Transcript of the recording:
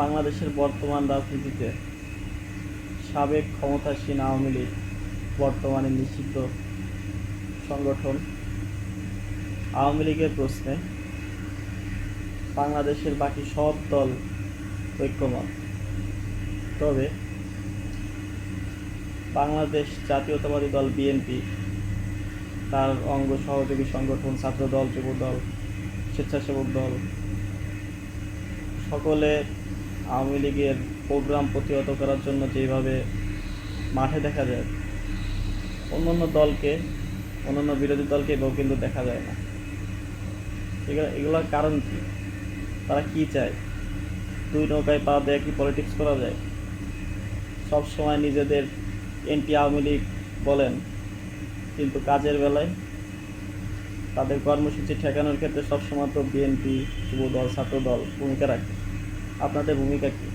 বাংলাদেশের বর্তমান রাজনীতিতে সাবেক ক্ষমতাসীন আওয়ামী লীগ বর্তমানে নিষিদ্ধ সংগঠন। আওয়ামী লীগের প্রশ্নে বাংলাদেশের বাকি সব দল ঐক্যমত, তবে বাংলাদেশ জাতীয়তাবাদী দল বিএনপি, তার অঙ্গ সহযোগী সংগঠন ছাত্র দল, যুব দল, স্বেচ্ছাসেবক দল সকলে আওয়ামী লীগের প্রোগ্রাম প্রতিহত করার জন্য যেভাবে মাঠে দেখা যায়, অন্যান্য বিরোধী দলকে এভাবে কিন্তু দেখা যায় না। এগুলোর কারণ কি? তারা কি চায়? দুই নৌকায় পা দেয়া কি পলিটিক্স করা যায়? সব সময় নিজেদের এনটি আওয়ামী লীগ বলেন, কিন্তু কাজের বেলায় তাদের কর্মসূচি ঠেকানোর ক্ষেত্রে সবসময় তো বিএনপি, যুব দল, ছাত্র দল ভূমিকা রাখে। আপনাদের ভূমিকা কি?